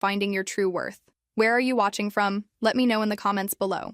finding your true worth. Where are you watching from? Let me know in the comments below.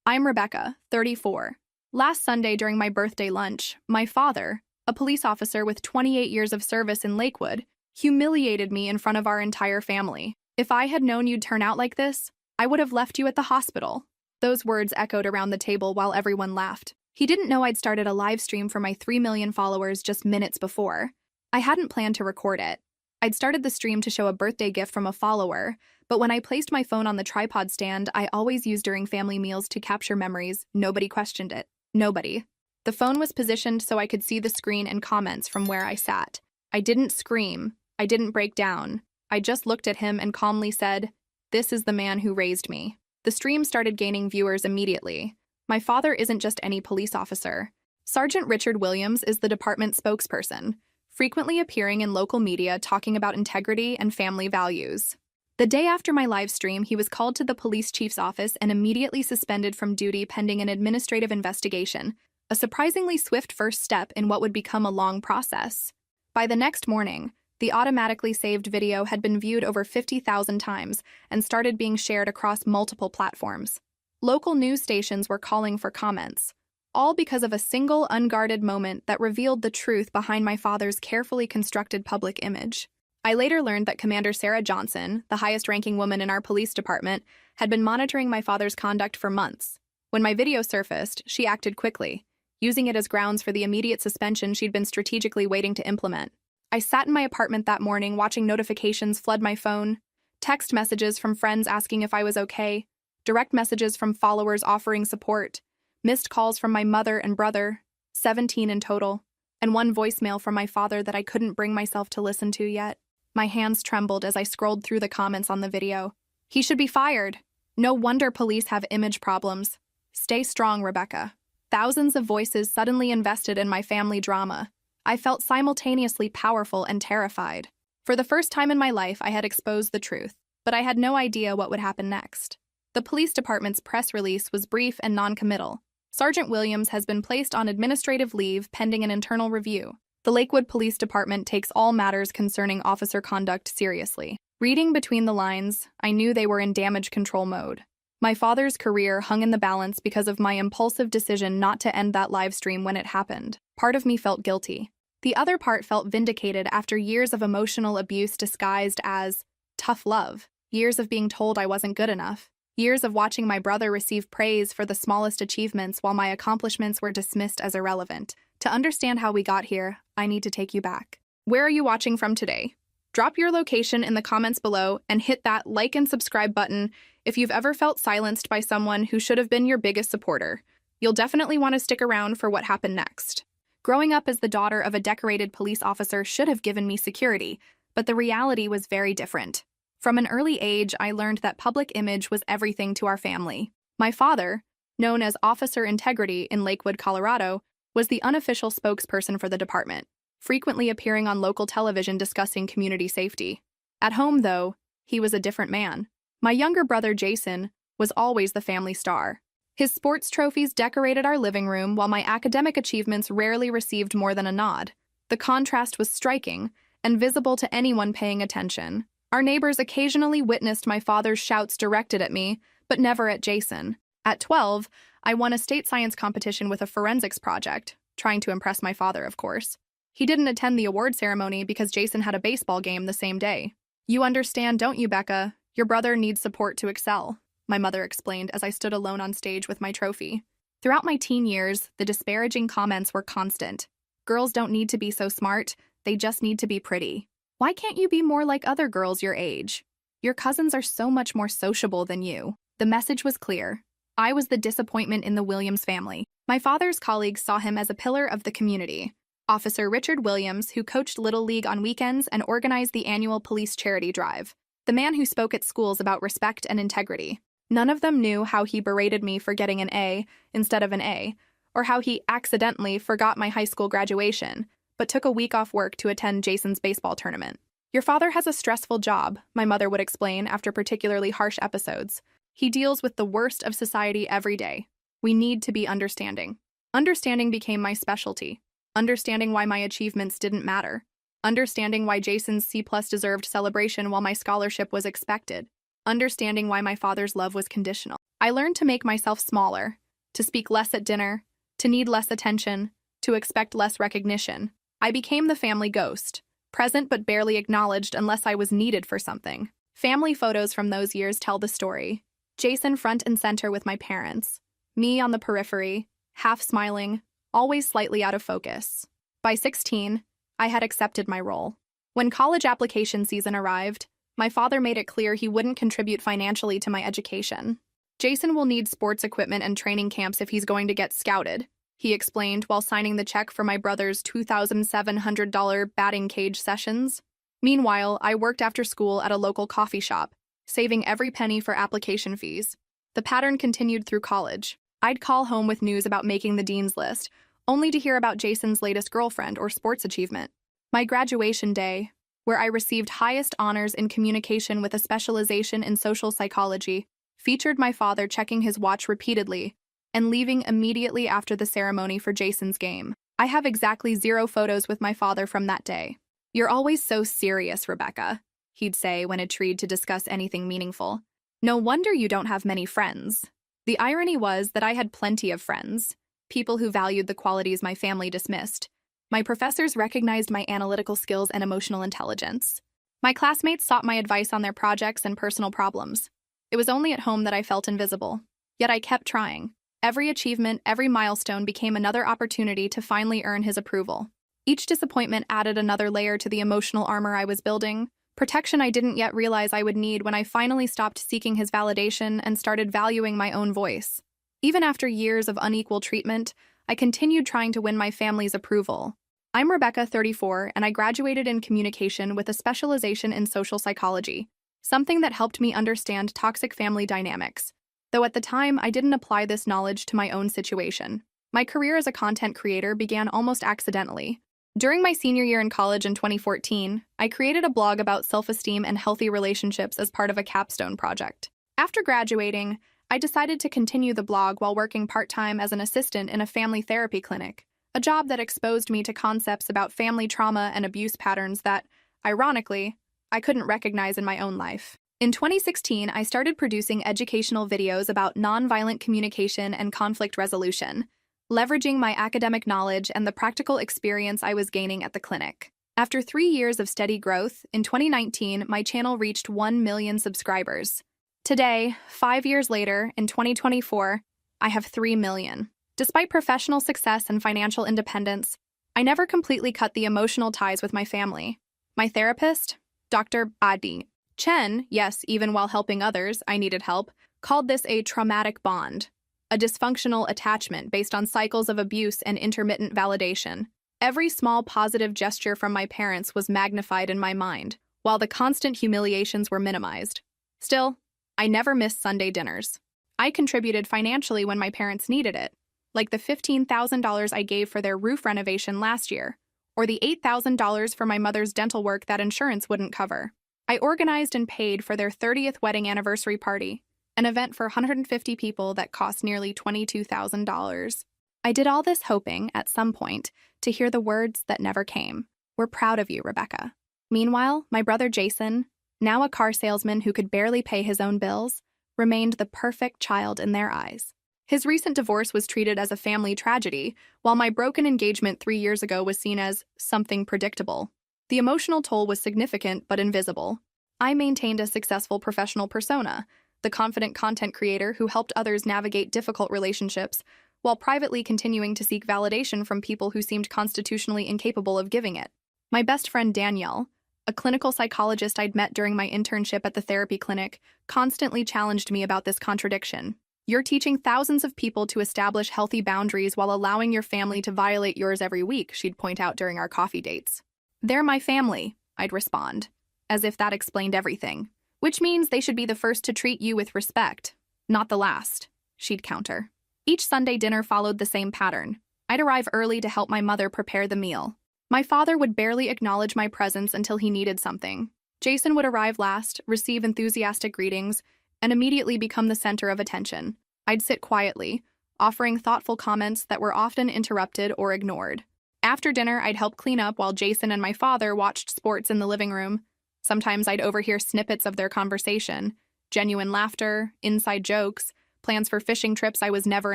I'm Rebecca, 34. Last Sunday during my birthday lunch, my father, a police officer with 28 years of service in Lakewood, humiliated me in front of our entire family. If I had known you'd turn out like this, I would have left you at the hospital. Those words echoed around the table while everyone laughed. He didn't know I'd started a live stream for my 3 million followers just minutes before. I hadn't planned to record it. I'd started the stream to show a birthday gift from a follower, but when I placed my phone on the tripod stand I always use during family meals to capture memories, nobody questioned it. Nobody. The phone was positioned so I could see the screen and comments from where I sat. I didn't scream. I didn't break down. I just looked at him and calmly said, "This is the man who raised me." The stream started gaining viewers immediately. My father isn't just any police officer. Sergeant Richard Williams is the department spokesperson, frequently appearing in local media talking about integrity and family values. The day after my live stream, he was called to the police chief's office and immediately suspended from duty pending an administrative investigation, a surprisingly swift first step in what would become a long process. By the next morning, the automatically saved video had been viewed over 50,000 times and started being shared across multiple platforms. Local news stations were calling for comments, all because of a single unguarded moment that revealed the truth behind my father's carefully constructed public image. I later learned that Commander Sarah Johnson, the highest-ranking woman in our police department, had been monitoring my father's conduct for months. When my video surfaced, she acted quickly, using it as grounds for the immediate suspension she'd been strategically waiting to implement. I sat in my apartment that morning watching notifications flood my phone, text messages from friends asking if I was okay, direct messages from followers offering support, missed calls from my mother and brother, 17 in total, and one voicemail from my father that I couldn't bring myself to listen to yet. My hands trembled as I scrolled through the comments on the video. "He should be fired. No wonder police have image problems. Stay strong, Rebecca." Thousands of voices suddenly invested in my family drama. I felt simultaneously powerful and terrified. For the first time in my life, I had exposed the truth, but I had no idea what would happen next. The police department's press release was brief and non-committal. Sergeant Williams has been placed on administrative leave pending an internal review. The Lakewood Police Department takes all matters concerning officer conduct seriously. Reading between the lines, I knew they were in damage control mode. My father's career hung in the balance because of my impulsive decision not to end that live stream when it happened. Part of me felt guilty. The other part felt vindicated after years of emotional abuse disguised as tough love, years of being told I wasn't good enough, years of watching my brother receive praise for the smallest achievements while my accomplishments were dismissed as irrelevant. To understand how we got here, I need to take you back. Where are you watching from today? Drop your location in the comments below and hit that like and subscribe button if you've ever felt silenced by someone who should have been your biggest supporter. You'll definitely want to stick around for what happened next. Growing up as the daughter of a decorated police officer should have given me security, but the reality was very different. From an early age, I learned that public image was everything to our family. My father, known as Officer Integrity in Lakewood, Colorado, was the unofficial spokesperson for the department, frequently appearing on local television discussing community safety. At home, though, he was a different man. My younger brother, Jason, was always the family star. His sports trophies decorated our living room, while my academic achievements rarely received more than a nod. The contrast was striking and visible to anyone paying attention. Our neighbors occasionally witnessed my father's shouts directed at me, but never at Jason. At 12, I won a state science competition with a forensics project, trying to impress my father, of course. He didn't attend the award ceremony because Jason had a baseball game the same day. "You understand, don't you, Becca? Your brother needs support to excel," my mother explained as I stood alone on stage with my trophy. Throughout my teen years, the disparaging comments were constant. "Girls don't need to be so smart, they just need to be pretty. Why can't you be more like other girls your age? Your cousins are so much more sociable than you." The message was clear. I was the disappointment in the Williams family. My father's colleagues saw him as a pillar of the community. Officer Richard Williams, who coached Little League on weekends and organized the annual police charity drive. The man who spoke at schools about respect and integrity. None of them knew how he berated me for getting an A instead of an A, or how he accidentally forgot my high school graduation, but took a week off work to attend Jason's baseball tournament. "Your father has a stressful job," my mother would explain after particularly harsh episodes. "He deals with the worst of society every day. We need to be understanding." Understanding became my specialty. Understanding why my achievements didn't matter. Understanding why Jason's C+ deserved celebration while my scholarship was expected. Understanding why my father's love was conditional. I learned to make myself smaller, to speak less at dinner, to need less attention, to expect less recognition. I became the family ghost, present but barely acknowledged unless I was needed for something. Family photos from those years tell the story. Jason front and center with my parents. Me on the periphery, half smiling, always slightly out of focus. By 16, I had accepted my role. When college application season arrived, my father made it clear he wouldn't contribute financially to my education. Jason will need sports equipment and training camps if he's going to get scouted, he explained while signing the check for my brother's $2,700 batting cage sessions. Meanwhile, I worked after school at a local coffee shop, saving every penny for application fees. The pattern continued through college. I'd call home with news about making the dean's list, only to hear about Jason's latest girlfriend or sports achievement. My graduation day, where I received highest honors in communication with a specialization in social psychology, featured my father checking his watch repeatedly and leaving immediately after the ceremony for Jason's game. I have exactly 0 photos with my father from that day. "You're always so serious, Rebecca," he'd say when intrigued to discuss anything meaningful. "No wonder you don't have many friends." The irony was that I had plenty of friends, people who valued the qualities my family dismissed. My professors recognized my analytical skills and emotional intelligence. My classmates sought my advice on their projects and personal problems. It was only at home that I felt invisible. Yet I kept trying. Every achievement, every milestone became another opportunity to finally earn his approval. Each disappointment added another layer to the emotional armor I was building, protection I didn't yet realize I would need when I finally stopped seeking his validation and started valuing my own voice. Even after years of unequal treatment, I continued trying to win my family's approval. I'm Rebecca, 34, and I graduated in communication with a specialization in social psychology, something that helped me understand toxic family dynamics, though at the time I didn't apply this knowledge to my own situation. My career as a content creator began almost accidentally. During my senior year in college in 2014, I created a blog about self-esteem and healthy relationships as part of a capstone project. After graduating, I decided to continue the blog while working part-time as an assistant in a family therapy clinic, a job that exposed me to concepts about family trauma and abuse patterns that, ironically, I couldn't recognize in my own life. In 2016, I started producing educational videos about nonviolent communication and conflict resolution, leveraging my academic knowledge and the practical experience I was gaining at the clinic. After 3 years of steady growth, in 2019, my channel reached 1 million subscribers. Today, 5 years later, in 2024, I have 3 million. Despite professional success and financial independence, I never completely cut the emotional ties with my family. My therapist, Dr. Adi Chen, yes, even while helping others, I needed help, called this a traumatic bond, a dysfunctional attachment based on cycles of abuse and intermittent validation. Every small positive gesture from my parents was magnified in my mind, while the constant humiliations were minimized. Still, I never missed Sunday dinners. I contributed financially when my parents needed it, like the $15,000 I gave for their roof renovation last year, or the $8,000 for my mother's dental work that insurance wouldn't cover. I organized and paid for their 30th wedding anniversary party, an event for 150 people that cost nearly $22,000. I did all this hoping, at some point, to hear the words that never came. "We're proud of you, Rebecca." Meanwhile, my brother Jason, now a car salesman who could barely pay his own bills, remained the perfect child in their eyes. His recent divorce was treated as a family tragedy, while my broken engagement 3 years ago was seen as something predictable. The emotional toll was significant but invisible. I maintained a successful professional persona, the confident content creator who helped others navigate difficult relationships, while privately continuing to seek validation from people who seemed constitutionally incapable of giving it. My best friend Danielle, a clinical psychologist I'd met during my internship at the therapy clinic, constantly challenged me about this contradiction. "You're teaching thousands of people to establish healthy boundaries while allowing your family to violate yours every week," she'd point out during our coffee dates. "They're my family," I'd respond, as if that explained everything. "Which means they should be the first to treat you with respect, not the last," she'd counter. Each Sunday dinner followed the same pattern. I'd arrive early to help my mother prepare the meal. My father would barely acknowledge my presence until he needed something. Jason would arrive last, receive enthusiastic greetings, and immediately become the center of attention. I'd sit quietly, offering thoughtful comments that were often interrupted or ignored. After dinner, I'd help clean up while Jason and my father watched sports in the living room. Sometimes I'd overhear snippets of their conversation, genuine laughter, inside jokes, plans for fishing trips I was never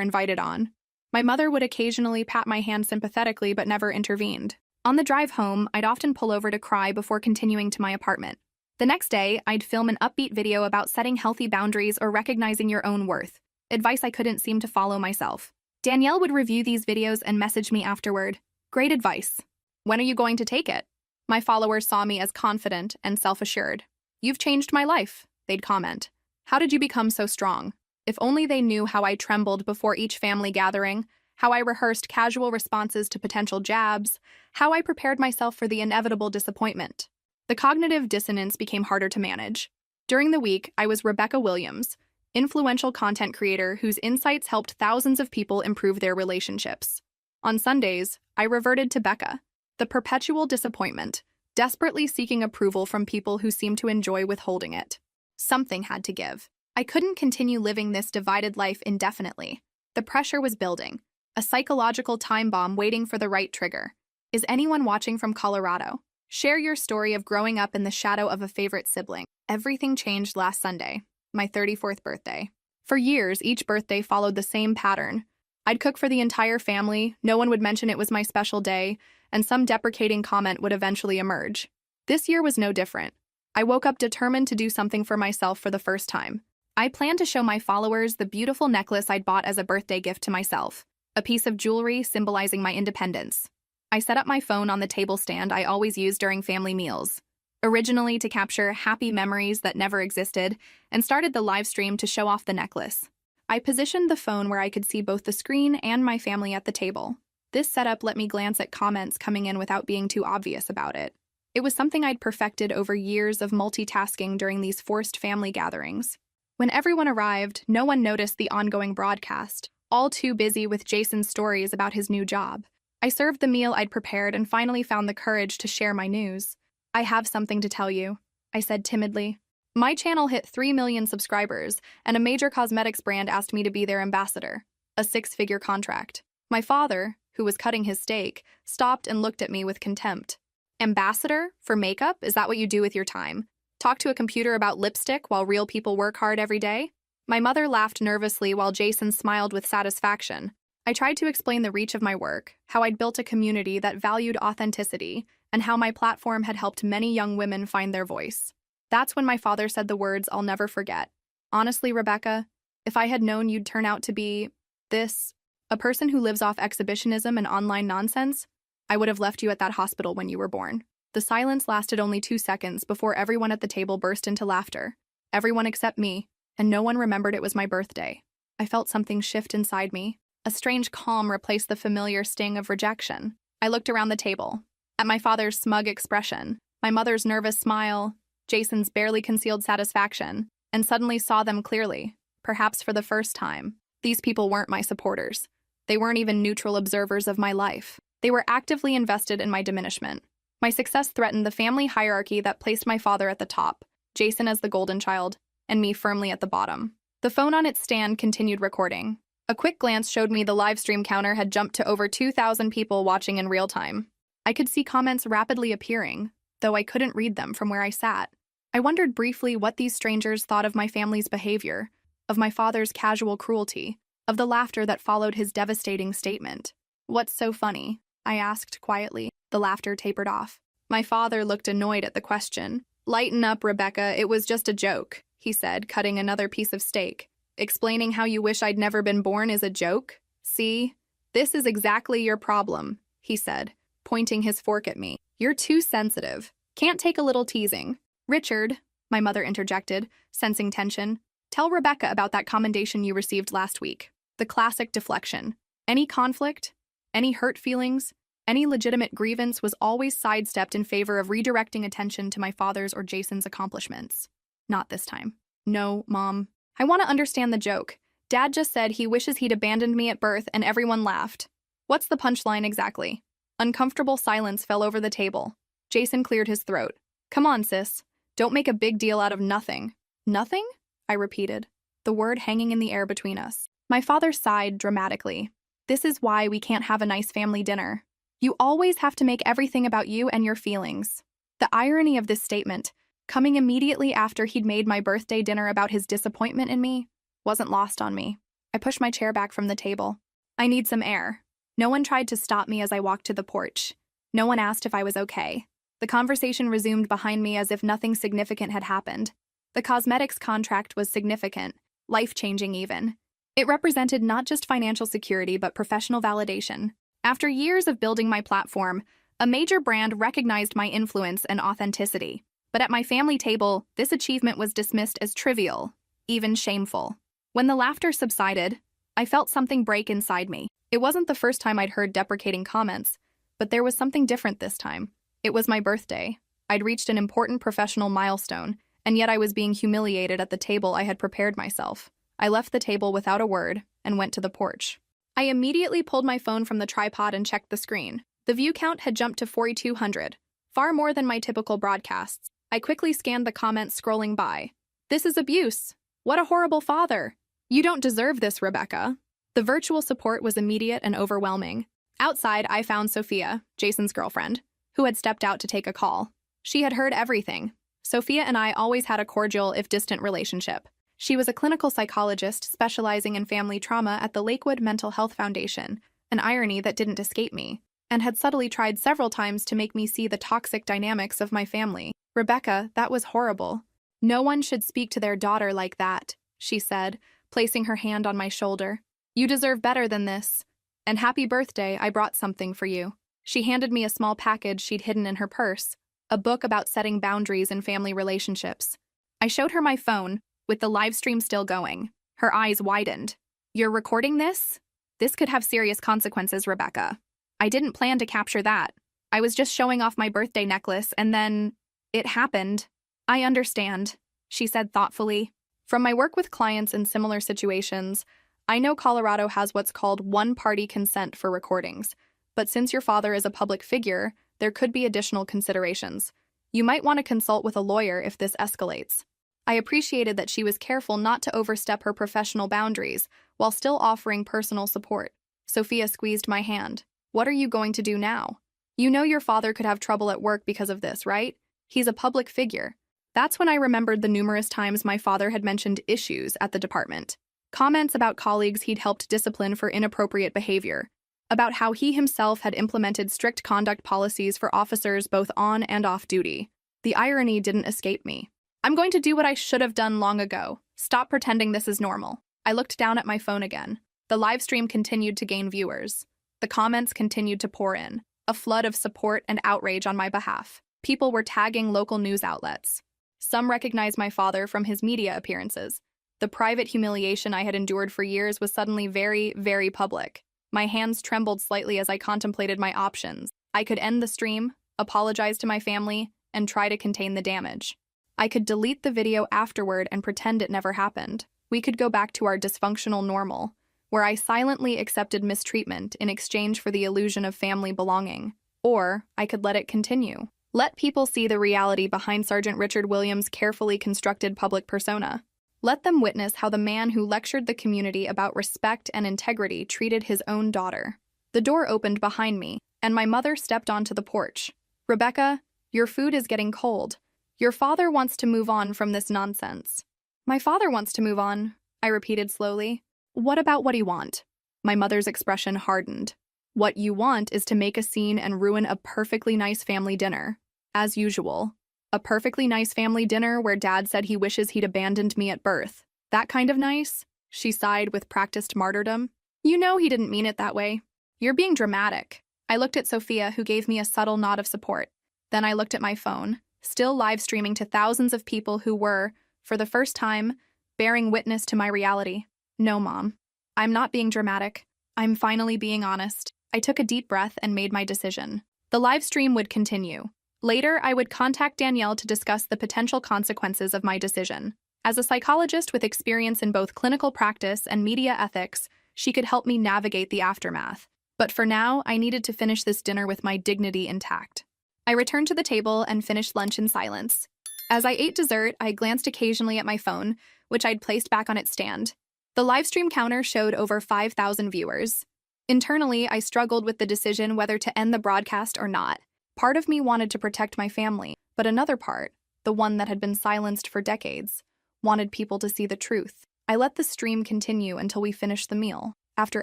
invited on. My mother would occasionally pat my hand sympathetically but never intervened. On the drive home, I'd often pull over to cry before continuing to my apartment. The next day, I'd film an upbeat video about setting healthy boundaries or recognizing your own worth, advice I couldn't seem to follow myself. Danielle would review these videos and message me afterward. Great advice. When are you going to take it? My followers saw me as confident and self-assured. You've changed my life, they'd comment. How did you become so strong? If only they knew how I trembled before each family gathering, how I rehearsed casual responses to potential jabs, how I prepared myself for the inevitable disappointment. The cognitive dissonance became harder to manage. During the week, I was Rebecca Williams, influential content creator whose insights helped thousands of people improve their relationships. On Sundays, I reverted to Becca, the perpetual disappointment, desperately seeking approval from people who seemed to enjoy withholding it. Something had to give. I couldn't continue living this divided life indefinitely. The pressure was building, a psychological time bomb waiting for the right trigger. Is anyone watching from Colorado? Share your story of growing up in the shadow of a favorite sibling. Everything changed last Sunday, my 34th birthday. For years, each birthday followed the same pattern. I'd cook for the entire family, no one would mention it was my special day, and some deprecating comment would eventually emerge. This year was no different. I woke up determined to do something for myself for the first time. I planned to show my followers the beautiful necklace I'd bought as a birthday gift to myself, a piece of jewelry symbolizing my independence. I set up my phone on the table stand I always use during family meals, originally to capture happy memories that never existed, and started the live stream to show off the necklace. I positioned the phone where I could see both the screen and my family at the table. This setup let me glance at comments coming in without being too obvious about it. It was something I'd perfected over years of multitasking during these forced family gatherings. When everyone arrived, no one noticed the ongoing broadcast, all too busy with Jason's stories about his new job. I served the meal I'd prepared and finally found the courage to share my news. I have something to tell you, I said timidly. My channel hit 3 million subscribers, and a major cosmetics brand asked me to be their ambassador, a 6-figure contract. My father, who was cutting his steak, stopped and looked at me with contempt. Ambassador? For makeup? Is that what you do with your time? Talk to a computer about lipstick while real people work hard every day? My mother laughed nervously while Jason smiled with satisfaction. I tried to explain the reach of my work, how I'd built a community that valued authenticity, and how my platform had helped many young women find their voice. That's when my father said the words I'll never forget. Honestly, Rebecca, if I had known you'd turn out to be a person who lives off exhibitionism and online nonsense, I would have left you at that hospital when you were born. The silence lasted only 2 seconds before everyone at the table burst into laughter. Everyone except me, and no one remembered it was my birthday. I felt something shift inside me. A strange calm replaced the familiar sting of rejection. I looked around the table, at my father's smug expression, my mother's nervous smile, Jason's barely concealed satisfaction, and suddenly saw them clearly, perhaps for the first time. These people weren't my supporters. They weren't even neutral observers of my life. They were actively invested in my diminishment. My success threatened the family hierarchy that placed my father at the top, Jason as the golden child, and me firmly at the bottom. The phone on its stand continued recording. A quick glance showed me the live stream counter had jumped to over 2,000 people watching in real time. I could see comments rapidly appearing, though I couldn't read them from where I sat. I wondered briefly what these strangers thought of my family's behavior, of my father's casual cruelty, of the laughter that followed his devastating statement. What's so funny? I asked quietly. The laughter tapered off. My father looked annoyed at the question. Lighten up, Rebecca, it was just a joke, he said, cutting another piece of steak. Explaining how you wish I'd never been born is a joke? See? This is exactly your problem, he said, pointing his fork at me. You're too sensitive. Can't take a little teasing. Richard, my mother interjected, sensing tension, tell Rebecca about that commendation you received last week. The classic deflection. Any conflict, any hurt feelings, any legitimate grievance was always sidestepped in favor of redirecting attention to my father's or Jason's accomplishments. Not this time. No, Mom. I want to understand the joke. Dad just said he wishes he'd abandoned me at birth and everyone laughed. What's the punchline exactly? Uncomfortable silence fell over the table. Jason cleared his throat. Come on, sis. Don't make a big deal out of nothing. Nothing? I repeated, the word hanging in the air between us. My father sighed dramatically. This is why we can't have a nice family dinner. You always have to make everything about you and your feelings. The irony of this statement, coming immediately after he'd made my birthday dinner about his disappointment in me, wasn't lost on me. I pushed my chair back from the table. I need some air. No one tried to stop me as I walked to the porch. No one asked if I was okay. The conversation resumed behind me as if nothing significant had happened. The cosmetics contract was significant, life-changing even. It represented not just financial security but professional validation. After years of building my platform, a major brand recognized my influence and authenticity. But at my family table, this achievement was dismissed as trivial, even shameful. When the laughter subsided, I felt something break inside me. It wasn't the first time I'd heard deprecating comments, but there was something different this time. It was my birthday. I'd reached an important professional milestone, and yet I was being humiliated at the table I had prepared myself. I left the table without a word and went to the porch. I immediately pulled my phone from the tripod and checked the screen. The view count had jumped to 4,200, far more than my typical broadcasts. I quickly scanned the comments scrolling by. "This is abuse. What a horrible father. You don't deserve this, Rebecca." The virtual support was immediate and overwhelming. Outside, I found Sophia, Jason's girlfriend, who had stepped out to take a call. She had heard everything. Sophia and I always had a cordial, if distant, relationship. She was a clinical psychologist specializing in family trauma at the Lakewood Mental Health Foundation, an irony that didn't escape me, and had subtly tried several times to make me see the toxic dynamics of my family. "Rebecca, that was horrible. No one should speak to their daughter like that," she said, placing her hand on my shoulder. "You deserve better than this. And happy birthday, I brought something for you." She handed me a small package she'd hidden in her purse, a book about setting boundaries in family relationships. I showed her my phone, with the live stream still going. Her eyes widened. "You're recording this? This could have serious consequences, Rebecca." "I didn't plan to capture that. I was just showing off my birthday necklace, and then it happened." "I understand," she said thoughtfully. "From my work with clients in similar situations, I know Colorado has what's called one-party consent for recordings, but since your father is a public figure, there could be additional considerations. You might want to consult with a lawyer if this escalates." I appreciated that she was careful not to overstep her professional boundaries while still offering personal support. Sophia squeezed my hand. "What are you going to do now? You know your father could have trouble at work because of this, right? He's a public figure." That's when I remembered the numerous times my father had mentioned issues at the department. Comments about colleagues he'd helped discipline for inappropriate behavior, about how he himself had implemented strict conduct policies for officers both on and off duty. The irony didn't escape me. "I'm going to do what I should have done long ago. Stop pretending this is normal." I looked down at my phone again. The live stream continued to gain viewers. The comments continued to pour in, a flood of support and outrage on my behalf. People were tagging local news outlets. Some recognized my father from his media appearances. The private humiliation I had endured for years was suddenly very, very public. My hands trembled slightly as I contemplated my options. I could end the stream, apologize to my family, and try to contain the damage. I could delete the video afterward and pretend it never happened. We could go back to our dysfunctional normal, where I silently accepted mistreatment in exchange for the illusion of family belonging. Or I could let it continue. Let people see the reality behind Sergeant Richard Williams' carefully constructed public persona. Let them witness how the man who lectured the community about respect and integrity treated his own daughter. The door opened behind me, and my mother stepped onto the porch. "Rebecca, your food is getting cold. Your father wants to move on from this nonsense." "My father wants to move on," I repeated slowly. "What about what you want?" My mother's expression hardened. "What you want is to make a scene and ruin a perfectly nice family dinner. As usual. A perfectly nice family dinner where Dad said he wishes he'd abandoned me at birth. That kind of nice?" She sighed with practiced martyrdom. "You know he didn't mean it that way. You're being dramatic." I looked at Sophia, who gave me a subtle nod of support. Then I looked at my phone, still live streaming to thousands of people who were, for the first time, bearing witness to my reality. "No, Mom. I'm not being dramatic. I'm finally being honest." I took a deep breath and made my decision. The live stream would continue. Later, I would contact Danielle to discuss the potential consequences of my decision. As a psychologist with experience in both clinical practice and media ethics, she could help me navigate the aftermath. But for now, I needed to finish this dinner with my dignity intact. I returned to the table and finished lunch in silence. As I ate dessert, I glanced occasionally at my phone, which I'd placed back on its stand. The livestream counter showed over 5,000 viewers. Internally, I struggled with the decision whether to end the broadcast or not. Part of me wanted to protect my family, but another part, the one that had been silenced for decades, wanted people to see the truth. I let the stream continue until we finished the meal. After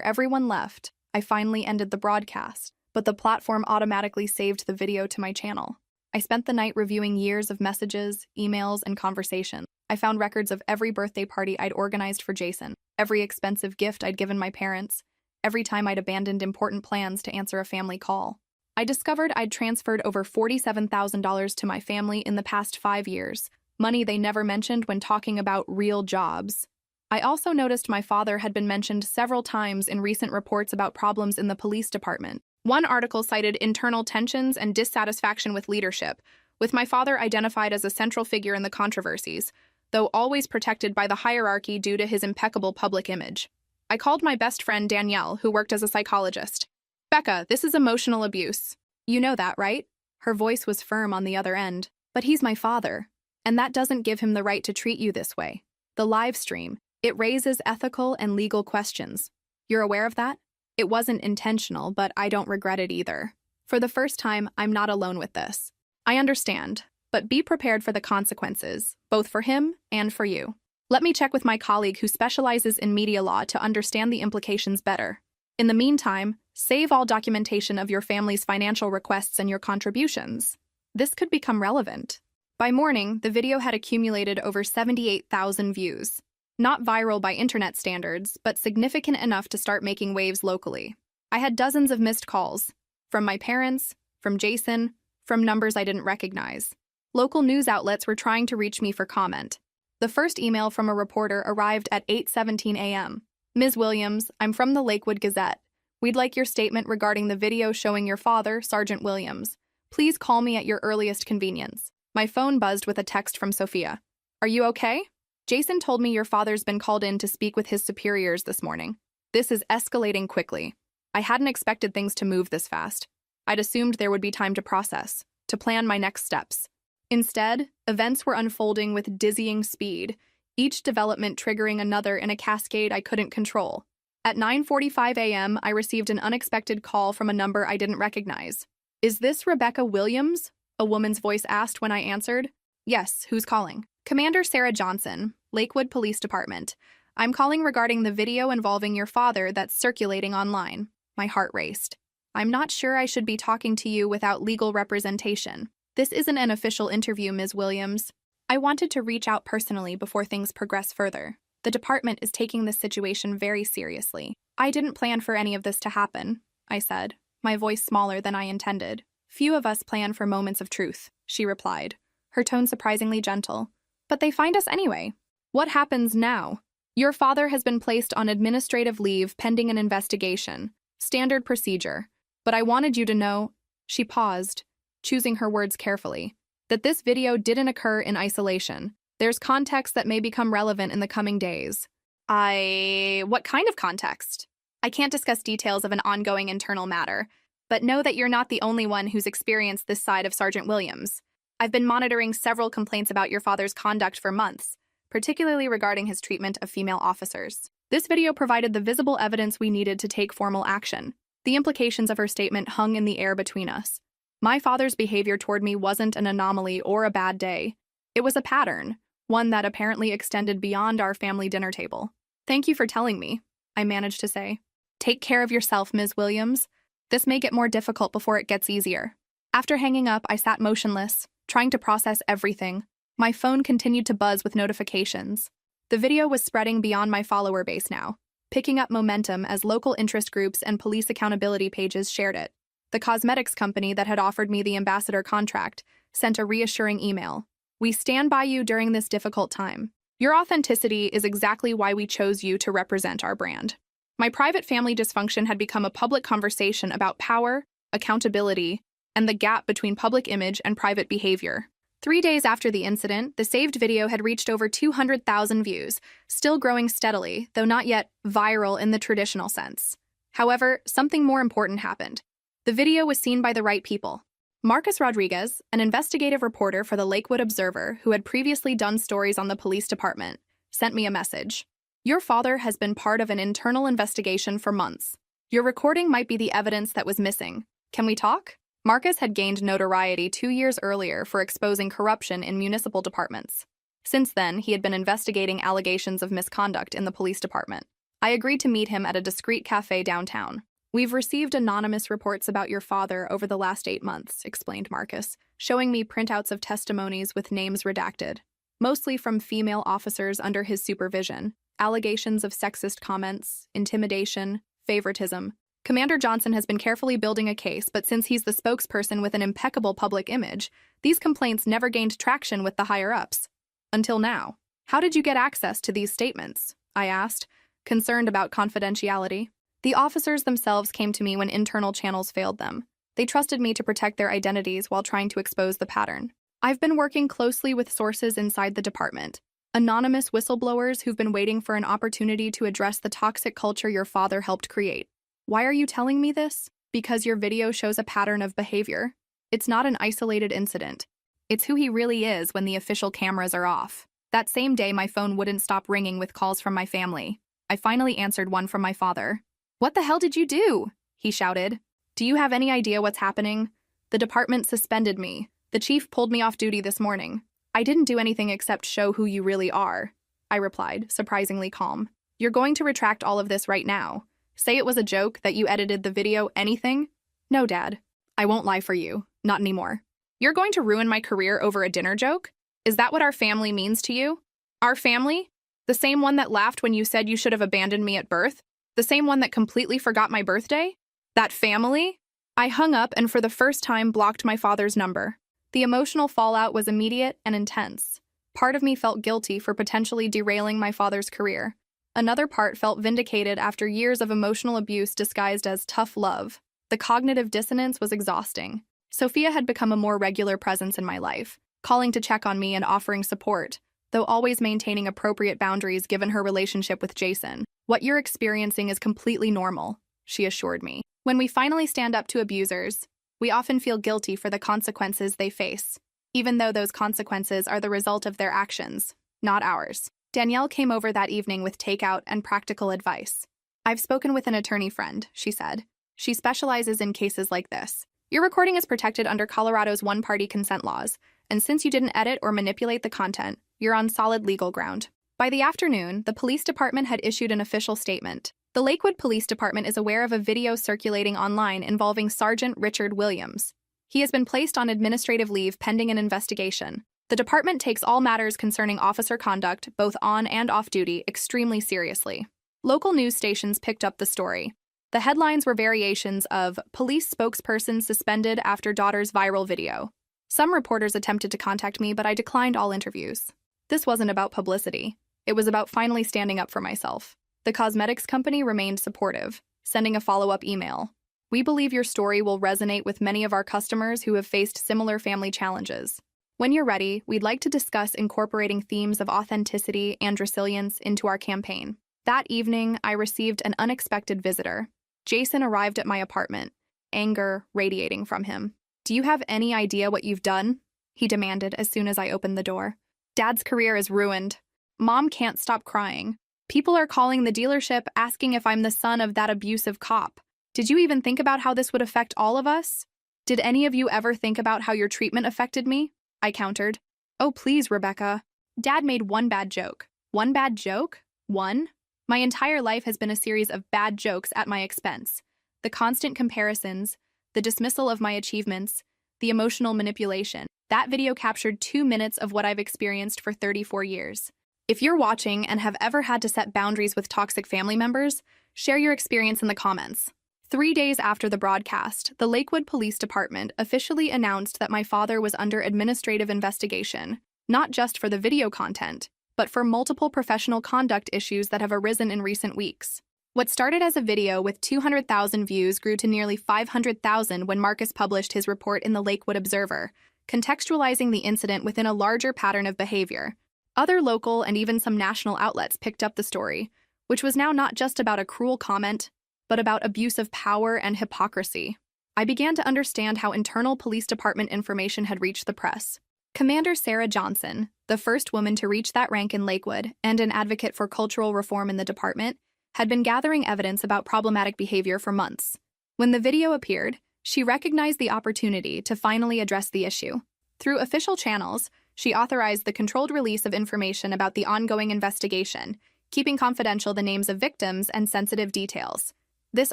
everyone left, I finally ended the broadcast, but the platform automatically saved the video to my channel. I spent the night reviewing years of messages, emails, and conversations. I found records of every birthday party I'd organized for Jason, every expensive gift I'd given my parents, every time I'd abandoned important plans to answer a family call. I discovered I'd transferred over $47,000 to my family in the past 5 years, money they never mentioned when talking about real jobs. I also noticed my father had been mentioned several times in recent reports about problems in the police department. One article cited internal tensions and dissatisfaction with leadership, with my father identified as a central figure in the controversies, though always protected by the hierarchy due to his impeccable public image. I called my best friend Danielle, who worked as a psychologist. "Becca, this is emotional abuse. You know that, right?" Her voice was firm on the other end. "But he's my father, and that doesn't give him the right to treat you this way. The live stream, it raises ethical and legal questions. You're aware of that? It wasn't intentional, but I don't regret it either. For the first time, I'm not alone with this. I understand, but be prepared for the consequences, both for him and for you. Let me check with my colleague who specializes in media law to understand the implications better. In the meantime, save all documentation of your family's financial requests and your contributions. This could become relevant." By morning, the video had accumulated over 78,000 views. Not viral by internet standards, but significant enough to start making waves locally. I had dozens of missed calls, from my parents, from Jason, from numbers I didn't recognize. Local news outlets were trying to reach me for comment. The first email from a reporter arrived at 8:17 a.m. "Ms. Williams, I'm from the Lakewood Gazette. We'd like your statement regarding the video showing your father, Sergeant Williams. Please call me at your earliest convenience." My phone buzzed with a text from Sophia. "Are you okay? Jason told me your father's been called in to speak with his superiors this morning. This is escalating quickly. I hadn't expected things to move this fast. I'd assumed there would be time to process, to plan my next steps. Instead, events were unfolding with dizzying speed, each development triggering another in a cascade I couldn't control. At 9:45 a.m., I received an unexpected call from a number I didn't recognize. "Is this Rebecca Williams?" a woman's voice asked when I answered. "Yes, who's calling?" "Commander Sarah Johnson, Lakewood Police Department. I'm calling regarding the video involving your father that's circulating online." My heart raced. "I'm not sure I should be talking to you without legal representation. This isn't an official interview, Ms. Williams. I wanted to reach out personally before things progress further. The department is taking this situation very seriously. I didn't plan for any of this to happen," I said, my voice smaller than I intended. "Few of us plan for moments of truth," she replied, her tone surprisingly gentle. "But they find us anyway. What happens now? Your father has been placed on administrative leave pending an investigation. Standard procedure. But I wanted you to know," she paused, choosing her words carefully, "that this video didn't occur in isolation. There's context that may become relevant in the coming days." What kind of context? "I can't discuss details of an ongoing internal matter, but know that you're not the only one who's experienced this side of Sergeant Williams. I've been monitoring several complaints about your father's conduct for months, particularly regarding his treatment of female officers. This video provided the visible evidence we needed to take formal action. The implications of her statement hung in the air between us. My father's behavior toward me wasn't an anomaly or a bad day. It was a pattern, one that apparently extended beyond our family dinner table. "Thank you for telling me," I managed to say. "Take care of yourself, Ms. Williams. This may get more difficult before it gets easier." After hanging up, I sat motionless, trying to process everything. My phone continued to buzz with notifications. The video was spreading beyond my follower base now, picking up momentum as local interest groups and police accountability pages shared it. The cosmetics company that had offered me the ambassador contract sent a reassuring email. "We stand by you during this difficult time. Your authenticity is exactly why we chose you to represent our brand." My private family dysfunction had become a public conversation about power, accountability, and the gap between public image and private behavior. 3 days after the incident, the saved video had reached over 200,000 views, still growing steadily, though not yet viral in the traditional sense. However, something more important happened. The video was seen by the right people. Marcus Rodriguez, an investigative reporter for the Lakewood Observer who had previously done stories on the police department, sent me a message. "Your father has been part of an internal investigation for months. Your recording might be the evidence that was missing. Can we talk? Marcus had gained notoriety 2 years earlier for exposing corruption in municipal departments. Since then, he had been investigating allegations of misconduct in the police department. I agreed to meet him at a discreet cafe downtown. We've received anonymous reports about your father over the last 8 months, explained Marcus, showing me printouts of testimonies with names redacted, mostly from female officers under his supervision, allegations of sexist comments, intimidation, favoritism. Commander Johnson has been carefully building a case, but since he's the spokesperson with an impeccable public image, these complaints never gained traction with the higher-ups. Until now. How did you get access to these statements? I asked, concerned about confidentiality. The officers themselves came to me when internal channels failed them. They trusted me to protect their identities while trying to expose the pattern. I've been working closely with sources inside the department, anonymous whistleblowers who've been waiting for an opportunity to address the toxic culture your father helped create. Why are you telling me this? Because your video shows a pattern of behavior. It's not an isolated incident. It's who he really is when the official cameras are off. That same day, my phone wouldn't stop ringing with calls from my family. I finally answered one from my father. "What the hell did you do?" he shouted. "Do you have any idea what's happening? The department suspended me. The chief pulled me off duty this morning. I didn't do anything except show who you really are," I replied, surprisingly calm. "You're going to retract all of this right now. Say it was a joke, that you edited the video, anything?" "No, Dad. I won't lie for you. Not anymore." "You're going to ruin my career over a dinner joke? Is that what our family means to you?" "Our family? The same one that laughed when you said you should have abandoned me at birth? The same one that completely forgot my birthday? That family?" I hung up and for the first time blocked my father's number. The emotional fallout was immediate and intense. Part of me felt guilty for potentially derailing my father's career. Another part felt vindicated after years of emotional abuse disguised as tough love. The cognitive dissonance was exhausting. Sophia had become a more regular presence in my life, calling to check on me and offering support, though always maintaining appropriate boundaries given her relationship with Jason. "What you're experiencing is completely normal," she assured me. "When we finally stand up to abusers, we often feel guilty for the consequences they face, even though those consequences are the result of their actions, not ours." Danielle came over that evening with takeout and practical advice. "I've spoken with an attorney friend," she said. "She specializes in cases like this. Your recording is protected under Colorado's one-party consent laws, and since you didn't edit or manipulate the content, you're on solid legal ground." By the afternoon, the police department had issued an official statement. The Lakewood Police Department is aware of a video circulating online involving Sergeant Richard Williams. He has been placed on administrative leave pending an investigation. The department takes all matters concerning officer conduct, both on and off duty, extremely seriously. Local news stations picked up the story. The headlines were variations of "Police spokesperson suspended after daughter's viral video." Some reporters attempted to contact me, but I declined all interviews. This wasn't about publicity. It was about finally standing up for myself. The cosmetics company remained supportive, sending a follow-up email. "We believe your story will resonate with many of our customers who have faced similar family challenges. When you're ready, we'd like to discuss incorporating themes of authenticity and resilience into our campaign." That evening, I received an unexpected visitor. Jason arrived at my apartment, anger radiating from him. "Do you have any idea what you've done?" he demanded as soon as I opened the door. "Dad's career is ruined. Mom can't stop crying. People are calling the dealership asking if I'm the son of that abusive cop. Did you even think about how this would affect all of us? Did any of you ever think about how your treatment affected me?" I countered. "Oh, please, Rebecca." Dad made one bad joke. One bad joke? One? My entire life has been a series of bad jokes at my expense. The constant comparisons, the dismissal of my achievements, the emotional manipulation. That video captured 2 minutes of what I've experienced for 34 years. If you're watching and have ever had to set boundaries with toxic family members, share your experience in the comments. 3 days after the broadcast, the Lakewood Police Department officially announced that my father was under administrative investigation, not just for the video content, but for multiple professional conduct issues that have arisen in recent weeks. What started as a video with 200,000 views grew to nearly 500,000 when Marcus published his report in the Lakewood Observer, contextualizing the incident within a larger pattern of behavior. Other local and even some national outlets picked up the story, which was now not just about a cruel comment, but about abuse of power and hypocrisy. I began to understand how internal police department information had reached the press. Commander Sarah Johnson, the first woman to reach that rank in Lakewood and an advocate for cultural reform in the department, had been gathering evidence about problematic behavior for months. When the video appeared, she recognized the opportunity to finally address the issue. Through official channels, she authorized the controlled release of information about the ongoing investigation, keeping confidential the names of victims and sensitive details. This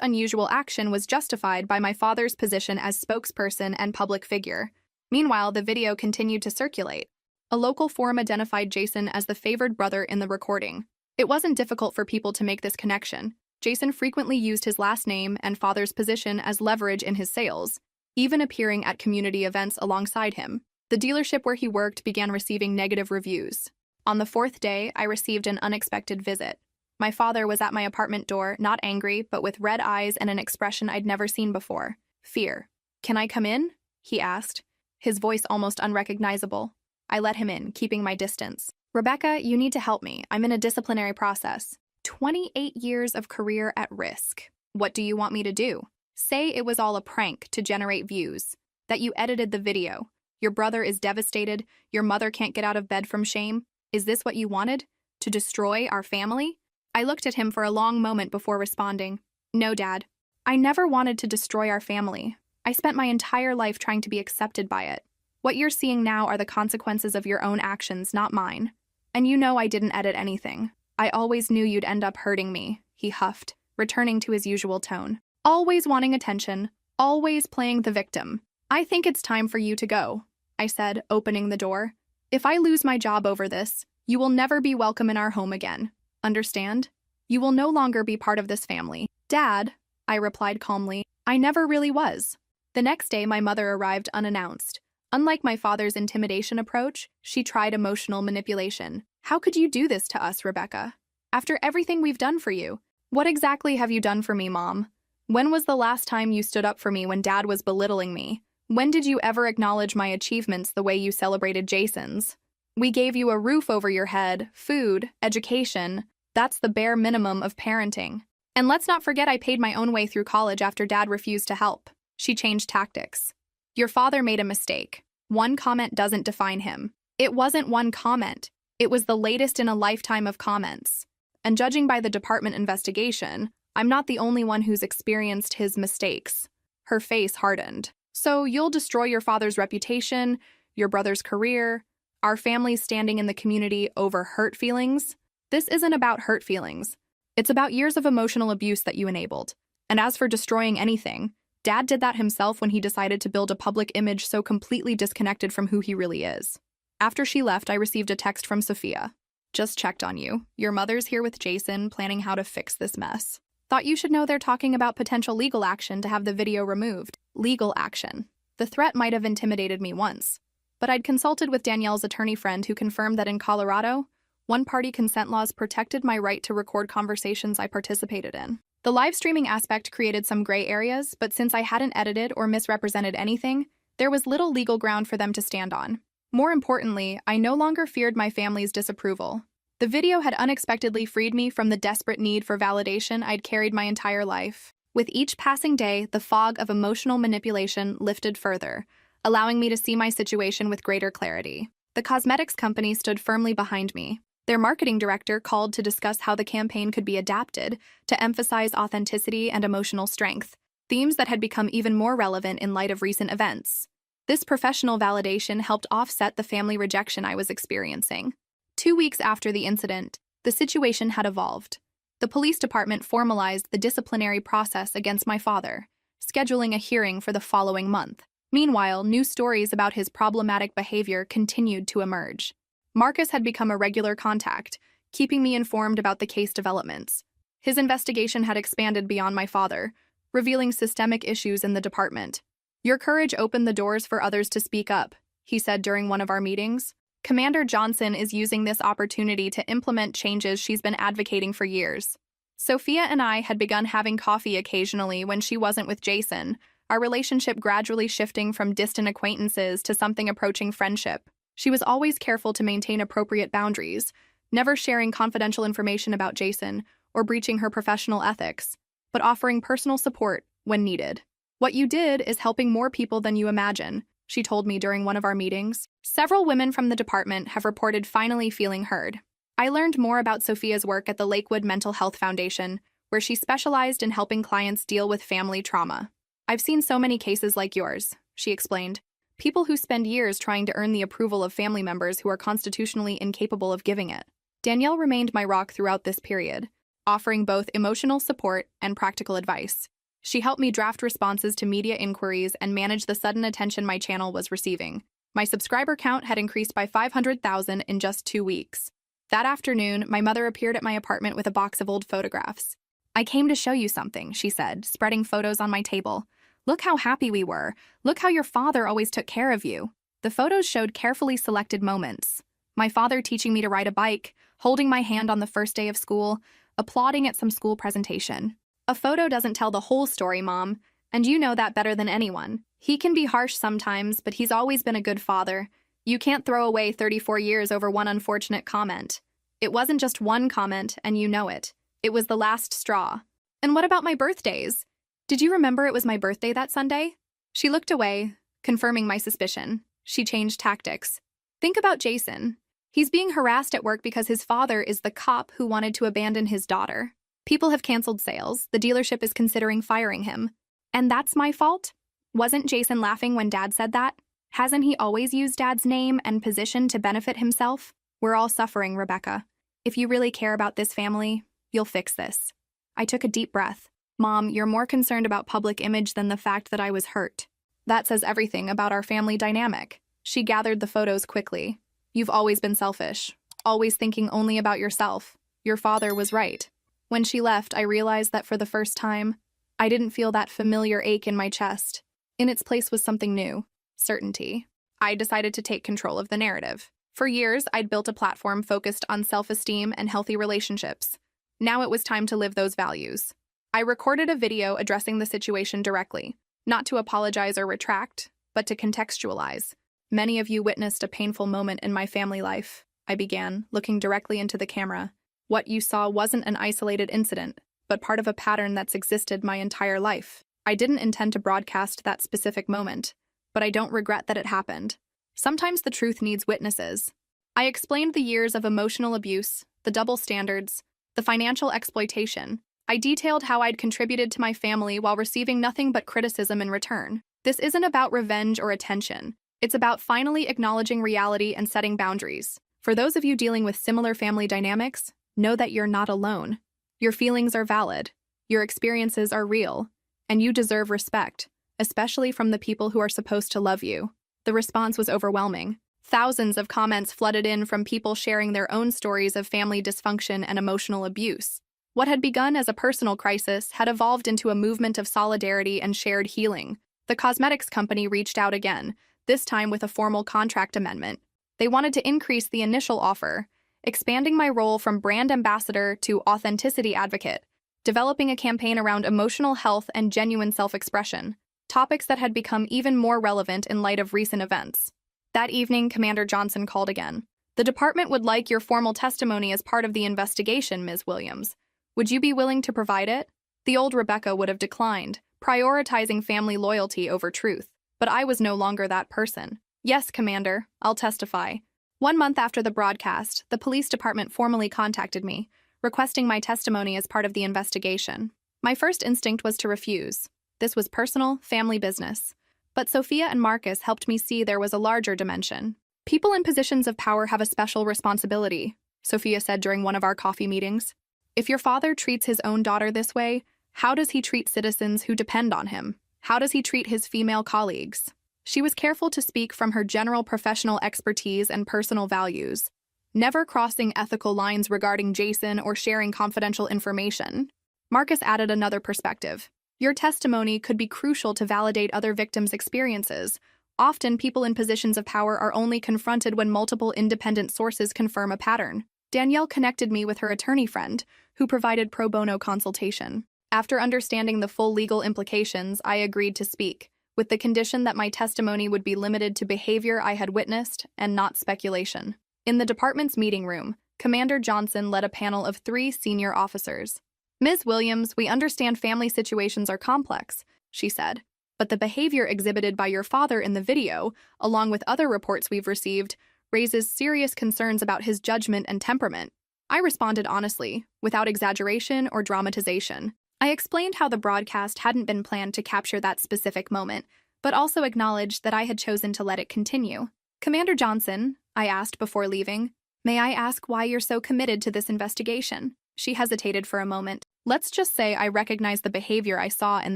unusual action was justified by my father's position as spokesperson and public figure. Meanwhile, the video continued to circulate. A local forum identified Jason as the favored brother in the recording. It wasn't difficult for people to make this connection. Jason frequently used his last name and father's position as leverage in his sales, even appearing at community events alongside him. The dealership where he worked began receiving negative reviews. On the fourth day, I received an unexpected visit. My father was at my apartment door, not angry, but with red eyes and an expression I'd never seen before. Fear. "Can I come in?" he asked, his voice almost unrecognizable. I let him in, keeping my distance. "Rebecca, you need to help me. I'm in a disciplinary process. 28 years of career at risk. What do you want me to do? Say it was all a prank to generate views, that you edited the video. Your brother is devastated, your mother can't get out of bed from shame. Is this what you wanted? To destroy our family?" I looked at him for a long moment before responding. "No, Dad. I never wanted to destroy our family. I spent my entire life trying to be accepted by it. What you're seeing now are the consequences of your own actions, not mine. And you know I didn't edit anything. I always knew you'd end up hurting me," he huffed, returning to his usual tone. "Always wanting attention, always playing the victim. I think it's time for you to go," I said, opening the door. "If I lose my job over this, you will never be welcome in our home again. Understand? You will no longer be part of this family." "Dad," I replied calmly, "I never really was." The next day, my mother arrived unannounced. Unlike my father's intimidation approach, she tried emotional manipulation. "How could you do this to us, Rebecca? After everything we've done for you? What exactly have you done for me, Mom? When was the last time you stood up for me when Dad was belittling me? When did you ever acknowledge my achievements the way you celebrated Jason's? We gave you a roof over your head, food, education. That's the bare minimum of parenting. And let's not forget I paid my own way through college after Dad refused to help." She changed tactics. "Your father made a mistake. One comment doesn't define him." It wasn't one comment. It was the latest in a lifetime of comments. And judging by the department investigation, I'm not the only one who's experienced his mistakes. Her face hardened. "So you'll destroy your father's reputation, your brother's career, our family's standing in the community over hurt feelings? This isn't about hurt feelings. It's about years of emotional abuse that you enabled. And as for destroying anything, Dad did that himself when he decided to build a public image so completely disconnected from who he really is." After she left, I received a text from Sophia. "Just checked on you. Your mother's here with Jason, planning how to fix this mess. Thought you should know they're talking about potential legal action to have the video removed." Legal action. The threat might have intimidated me once, but I'd consulted with Danielle's attorney friend who confirmed that in Colorado, one-party consent laws protected my right to record conversations I participated in. The live streaming aspect created some gray areas, but since I hadn't edited or misrepresented anything, there was little legal ground for them to stand on. More importantly, I no longer feared my family's disapproval. The video had unexpectedly freed me from the desperate need for validation I'd carried my entire life. With each passing day, the fog of emotional manipulation lifted further, allowing me to see my situation with greater clarity. The cosmetics company stood firmly behind me. Their marketing director called to discuss how the campaign could be adapted to emphasize authenticity and emotional strength, themes that had become even more relevant in light of recent events. This professional validation helped offset the family rejection I was experiencing. 2 weeks after the incident, the situation had evolved. The police department formalized the disciplinary process against my father, scheduling a hearing for the following month. Meanwhile, new stories about his problematic behavior continued to emerge. Marcus had become a regular contact, keeping me informed about the case developments. His investigation had expanded beyond my father, revealing systemic issues in the department. "Your courage opened the doors for others to speak up," he said during one of our meetings. "Commander Johnson is using this opportunity to implement changes she's been advocating for years." Sophia and I had begun having coffee occasionally when she wasn't with Jason, our relationship gradually shifting from distant acquaintances to something approaching friendship. She was always careful to maintain appropriate boundaries, never sharing confidential information about Jason or breaching her professional ethics, but offering personal support when needed. "What you did is helping more people than you imagine," she told me during one of our meetings. Several women from the department have reported finally feeling heard. I learned more about Sophia's work at the Lakewood Mental Health Foundation, where she specialized in helping clients deal with family trauma. "I've seen so many cases like yours," she explained. "People who spend years trying to earn the approval of family members who are constitutionally incapable of giving it." Danielle remained my rock throughout this period, offering both emotional support and practical advice. She helped me draft responses to media inquiries and manage the sudden attention my channel was receiving. My subscriber count had increased by 500,000 in just 2 weeks. That afternoon, my mother appeared at my apartment with a box of old photographs. "I came to show you something," she said, spreading photos on my table. "Look how happy we were. Look how your father always took care of you." The photos showed carefully selected moments. My father teaching me to ride a bike, holding my hand on the first day of school, applauding at some school presentation. "A photo doesn't tell the whole story, Mom, and you know that better than anyone. He can be harsh sometimes, but he's always been a good father. You can't throw away 34 years over one unfortunate comment. It wasn't just one comment, and you know it. It was the last straw." "And what about my birthdays? Did you remember it was my birthday that Sunday?" She looked away, confirming my suspicion. She changed tactics. "Think about Jason. He's being harassed at work because his father is the cop who wanted to abandon his daughter. People have canceled sales. The dealership is considering firing him. And that's my fault? Wasn't Jason laughing when Dad said that? Hasn't he always used Dad's name and position to benefit himself? We're all suffering, Rebecca. If you really care about this family, you'll fix this." I took a deep breath. "Mom, you're more concerned about public image than the fact that I was hurt. That says everything about our family dynamic." She gathered the photos quickly. "You've always been selfish, always thinking only about yourself. Your father was right." When she left, I realized that for the first time, I didn't feel that familiar ache in my chest. In its place was something new: certainty. I decided to take control of the narrative. For years, I'd built a platform focused on self-esteem and healthy relationships. Now it was time to live those values. I recorded a video addressing the situation directly, not to apologize or retract, but to contextualize. "Many of you witnessed a painful moment in my family life," I began, looking directly into the camera. "What you saw wasn't an isolated incident, but part of a pattern that's existed my entire life. I didn't intend to broadcast that specific moment, but I don't regret that it happened. Sometimes the truth needs witnesses." I explained the years of emotional abuse, the double standards, the financial exploitation. I detailed how I'd contributed to my family while receiving nothing but criticism in return. This isn't about revenge or attention. It's about finally acknowledging reality and setting boundaries. For those of you dealing with similar family dynamics, know that you're not alone. Your feelings are valid, your experiences are real, and you deserve respect, especially from the people who are supposed to love you. The response was overwhelming. Thousands of comments flooded in from people sharing their own stories of family dysfunction and emotional abuse. What had begun as a personal crisis had evolved into a movement of solidarity and shared healing. The cosmetics company reached out again, this time with a formal contract amendment. They wanted to increase the initial offer, expanding my role from brand ambassador to authenticity advocate, developing a campaign around emotional health and genuine self-expression, topics that had become even more relevant in light of recent events. That evening, Commander Johnson called again. "The department would like your formal testimony as part of the investigation, Ms. Williams. Would you be willing to provide it?" The old Rebecca would have declined, prioritizing family loyalty over truth. But I was no longer that person. "Yes, Commander, I'll testify." 1 month after the broadcast, the police department formally contacted me, requesting my testimony as part of the investigation. My first instinct was to refuse. This was personal, family business. But Sophia and Marcus helped me see there was a larger dimension. "People in positions of power have a special responsibility," Sophia said during one of our coffee meetings. "If your father treats his own daughter this way, how does he treat citizens who depend on him? How does he treat his female colleagues?" She was careful to speak from her general professional expertise and personal values, never crossing ethical lines regarding Jason or sharing confidential information. Marcus added another perspective. "Your testimony could be crucial to validate other victims' experiences. Often, people in positions of power are only confronted when multiple independent sources confirm a pattern." Danielle connected me with her attorney friend, who provided pro bono consultation. After understanding the full legal implications, I agreed to speak, with the condition that my testimony would be limited to behavior I had witnessed and not speculation. In the department's meeting room, Commander Johnson led a panel of 3 senior officers. "Ms. Williams, we understand family situations are complex," she said, "but the behavior exhibited by your father in the video, along with other reports we've received, raises serious concerns about his judgment and temperament. I responded honestly, without exaggeration or dramatization. I explained how the broadcast hadn't been planned to capture that specific moment, but also acknowledged that I had chosen to let it continue. Commander Johnson, I asked before leaving, may I ask why you're so committed to this investigation? She hesitated for a moment. Let's just say I recognize the behavior I saw in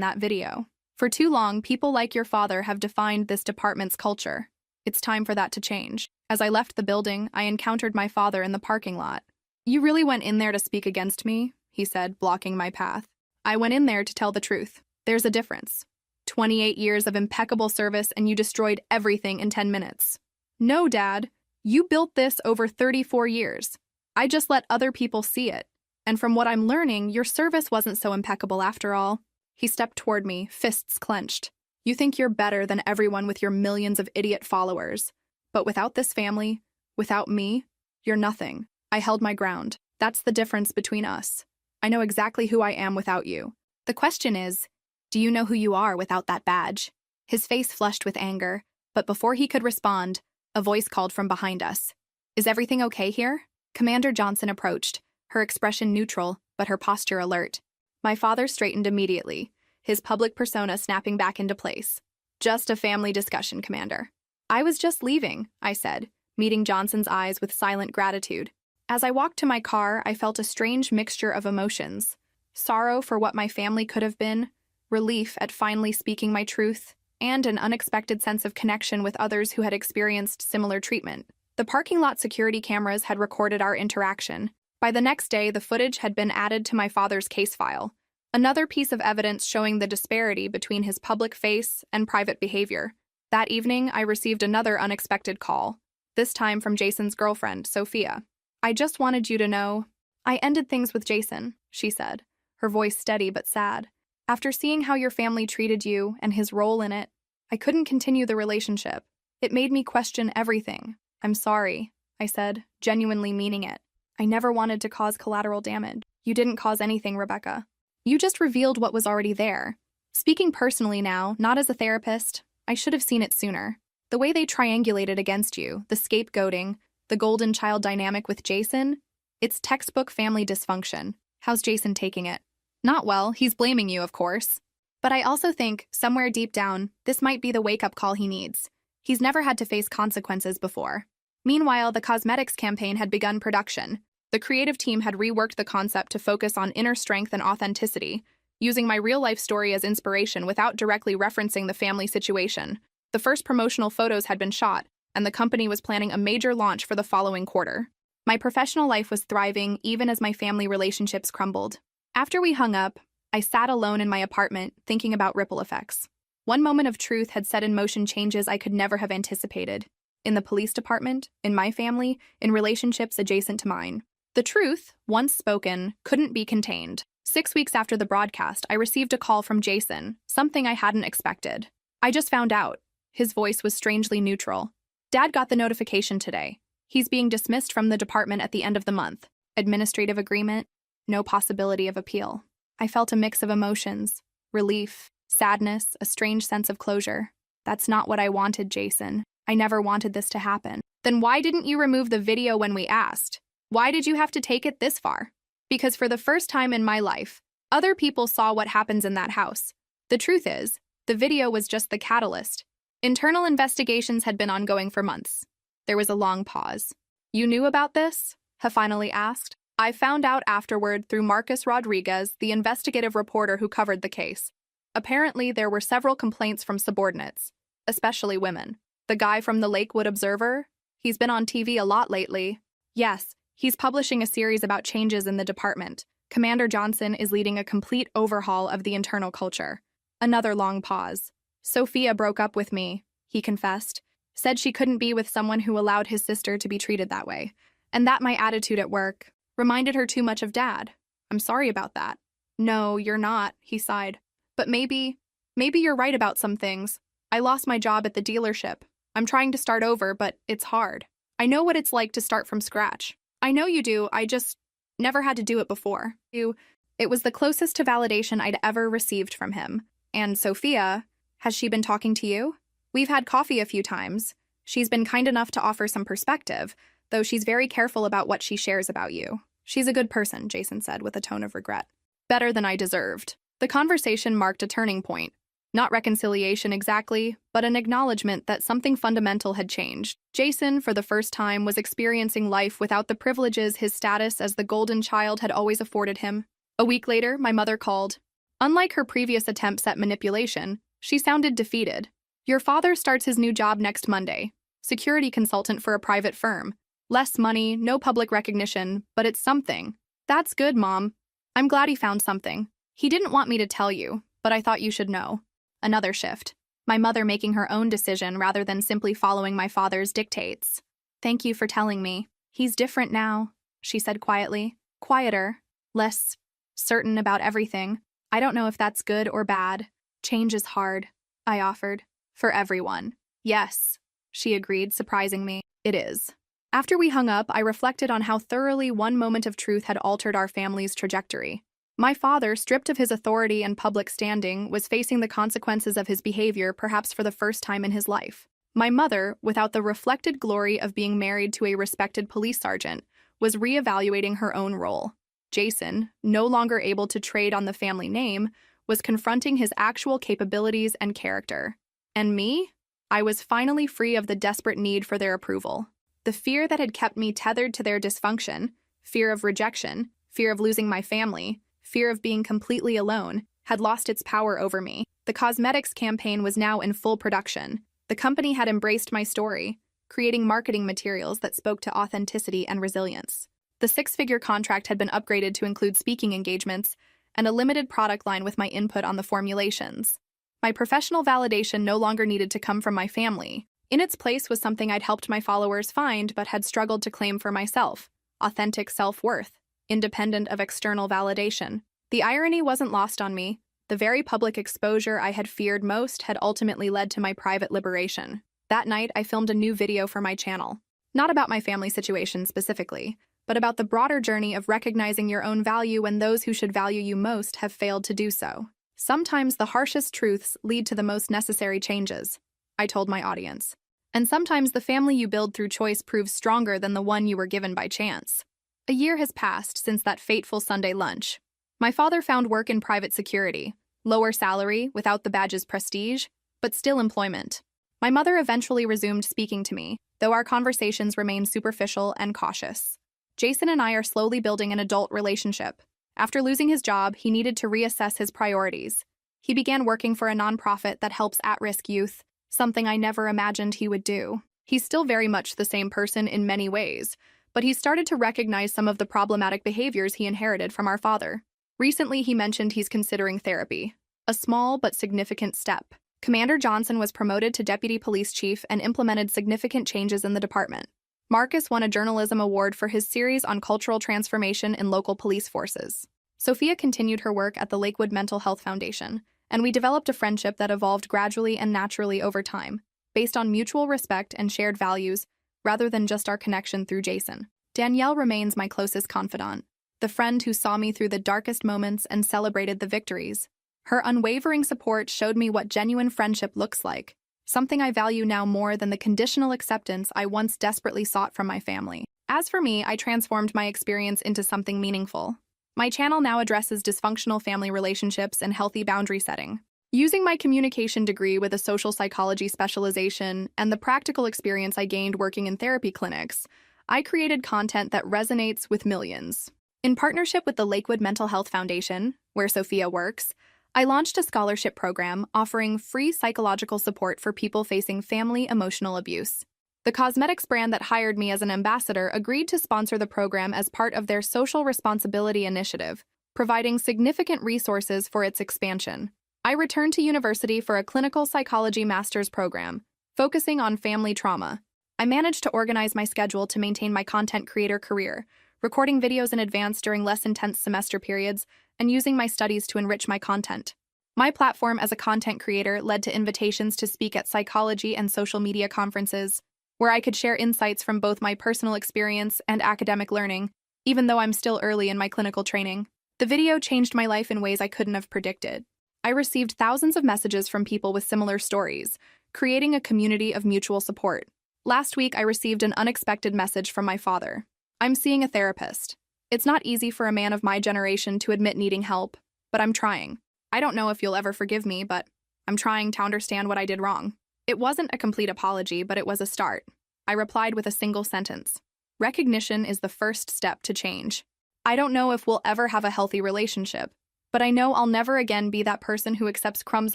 that video. For too long, people like your father have defined this department's culture. It's time for that to change. As I left the building, I encountered my father in the parking lot. You really went in there to speak against me, he said, blocking my path. I went in there to tell the truth. There's a difference. 28 years of impeccable service and you destroyed everything in 10 minutes. No, Dad. You built this over 34 years. I just let other people see it. And from what I'm learning, your service wasn't so impeccable after all. He stepped toward me, fists clenched. You think you're better than everyone with your millions of idiot followers. But without this family, without me, you're nothing. I held my ground. That's the difference between us. I know exactly who I am without you. The question is, do you know who you are without that badge? His face flushed with anger, but before he could respond, a voice called from behind us. Is everything okay here? Commander Johnson approached, her expression neutral, but her posture alert. My father straightened immediately, his public persona snapping back into place. Just a family discussion, Commander. I was just leaving, I said, meeting Johnson's eyes with silent gratitude. As I walked to my car, I felt a strange mixture of emotions. Sorrow for what my family could have been, relief at finally speaking my truth, and an unexpected sense of connection with others who had experienced similar treatment. The parking lot security cameras had recorded our interaction. By the next day, the footage had been added to my father's case file, another piece of evidence showing the disparity between his public face and private behavior. That evening, I received another unexpected call, this time from Jason's girlfriend, Sophia. I just wanted you to know. I ended things with Jason, she said, her voice steady but sad. After seeing how your family treated you and his role in it, I couldn't continue the relationship. It made me question everything. I'm sorry, I said, genuinely meaning it. I never wanted to cause collateral damage. You didn't cause anything, Rebecca. You just revealed what was already there. Speaking personally now, not as a therapist, I should have seen it sooner. The way they triangulated against you, the scapegoating, the golden child dynamic with Jason, it's textbook family dysfunction. How's Jason taking it? Not well, he's blaming you, of course. But I also think, somewhere deep down, this might be the wake-up call he needs. He's never had to face consequences before. Meanwhile, the cosmetics campaign had begun production. The creative team had reworked the concept to focus on inner strength and authenticity, using my real-life story as inspiration without directly referencing the family situation. The first promotional photos had been shot, and the company was planning a major launch for the following quarter. My professional life was thriving even as my family relationships crumbled. After we hung up, I sat alone in my apartment thinking about ripple effects. One moment of truth had set in motion changes I could never have anticipated. In the police department, in my family, in relationships adjacent to mine. The truth, once spoken, couldn't be contained. 6 weeks after the broadcast, I received a call from Jason, something I hadn't expected. I just found out. His voice was strangely neutral. Dad got the notification today. He's being dismissed from the department at the end of the month. Administrative agreement, no possibility of appeal. I felt a mix of emotions, relief, sadness, a strange sense of closure. That's not what I wanted, Jason. I never wanted this to happen. Then why didn't you remove the video when we asked? Why did you have to take it this far? Because for the first time in my life, other people saw what happens in that house. The truth is, the video was just the catalyst. Internal investigations had been ongoing for months. There was a long pause. You knew about this? Ha finally asked. I found out afterward through Marcus Rodriguez, the investigative reporter who covered the case. Apparently, there were several complaints from subordinates, especially women. The guy from the Lakewood Observer? He's been on TV a lot lately. Yes, he's publishing a series about changes in the department. Commander Johnson is leading a complete overhaul of the internal culture. Another long pause. Sophia broke up with me, he confessed. Said she couldn't be with someone who allowed his sister to be treated that way. And that my attitude at work reminded her too much of Dad. I'm sorry about that. No, you're not, he sighed. But maybe you're right about some things. I lost my job at the dealership. I'm trying to start over, but it's hard. I know what it's like to start from scratch. I know you do, I just never had to do it before. It was the closest to validation I'd ever received from him. And Sophia, has she been talking to you? We've had coffee a few times. She's been kind enough to offer some perspective, though she's very careful about what she shares about you. She's a good person, Jason said with a tone of regret. Better than I deserved. The conversation marked a turning point. Not reconciliation exactly, but an acknowledgement that something fundamental had changed. Jason, for the first time, was experiencing life without the privileges his status as the golden child had always afforded him. A week later, my mother called. Unlike her previous attempts at manipulation, she sounded defeated. Your father starts his new job next Monday. Security consultant for a private firm. Less money, no public recognition, but it's something. That's good, Mom. I'm glad he found something. He didn't want me to tell you, but I thought you should know. Another shift. My mother making her own decision rather than simply following my father's dictates. Thank you for telling me. He's different now, she said quietly. Quieter, less certain about everything. I don't know if that's good or bad. Change is hard, I offered. For everyone. Yes, she agreed, surprising me. It is. After we hung up, I reflected on how thoroughly one moment of truth had altered our family's trajectory. My father, stripped of his authority and public standing, was facing the consequences of his behavior perhaps for the first time in his life. My mother, without the reflected glory of being married to a respected police sergeant, was reevaluating her own role. Jason, no longer able to trade on the family name, was confronting his actual capabilities and character. And me? I was finally free of the desperate need for their approval. The fear that had kept me tethered to their dysfunction, fear of rejection, fear of losing my family, fear of being completely alone, had lost its power over me. The cosmetics campaign was now in full production. The company had embraced my story, creating marketing materials that spoke to authenticity and resilience. The six-figure contract had been upgraded to include speaking engagements and a limited product line with my input on the formulations. My professional validation no longer needed to come from my family. In its place was something I'd helped my followers find but had struggled to claim for myself: authentic self-worth, independent of external validation. The irony wasn't lost on me. The very public exposure I had feared most had ultimately led to my private liberation. That night, I filmed a new video for my channel. Not about my family situation specifically, but about the broader journey of recognizing your own value when those who should value you most have failed to do so. Sometimes the harshest truths lead to the most necessary changes, I told my audience. And sometimes the family you build through choice proves stronger than the one you were given by chance. A year has passed since that fateful Sunday lunch. My father found work in private security, lower salary, without the badge's prestige, but still employment. My mother eventually resumed speaking to me, though our conversations remained superficial and cautious. Jason and I are slowly building an adult relationship. After losing his job, he needed to reassess his priorities. He began working for a nonprofit that helps at-risk youth, something I never imagined he would do. He's still very much the same person in many ways, but he started to recognize some of the problematic behaviors he inherited from our father. Recently, he mentioned he's considering therapy, a small but significant step. Commander Johnson was promoted to deputy police chief and implemented significant changes in the department. Marcus won a journalism award for his series on cultural transformation in local police forces. Sophia continued her work at the Lakewood Mental Health Foundation, and we developed a friendship that evolved gradually and naturally over time, based on mutual respect and shared values, rather than just our connection through Jason. Danielle remains my closest confidant, the friend who saw me through the darkest moments and celebrated the victories. Her unwavering support showed me what genuine friendship looks like, something I value now more than the conditional acceptance I once desperately sought from my family. As for me, I transformed my experience into something meaningful. My channel now addresses dysfunctional family relationships and healthy boundary setting. Using my communication degree with a social psychology specialization and the practical experience I gained working in therapy clinics, I created content that resonates with millions. In partnership with the Lakewood Mental Health Foundation, where Sophia works, I launched a scholarship program offering free psychological support for people facing family emotional abuse. The cosmetics brand that hired me as an ambassador agreed to sponsor the program as part of their social responsibility initiative, providing significant resources for its expansion. I returned to university for a clinical psychology master's program, focusing on family trauma. I managed to organize my schedule to maintain my content creator career, recording videos in advance during less intense semester periods, and using my studies to enrich my content. My platform as a content creator led to invitations to speak at psychology and social media conferences, where I could share insights from both my personal experience and academic learning, even though I'm still early in my clinical training. The video changed my life in ways I couldn't have predicted. I received thousands of messages from people with similar stories, creating a community of mutual support. Last week, I received an unexpected message from my father. I'm seeing a therapist. It's not easy for a man of my generation to admit needing help, but I'm trying. I don't know if you'll ever forgive me, but I'm trying to understand what I did wrong. It wasn't a complete apology, but it was a start. I replied with a single sentence. Recognition is the first step to change. I don't know if we'll ever have a healthy relationship, but I know I'll never again be that person who accepts crumbs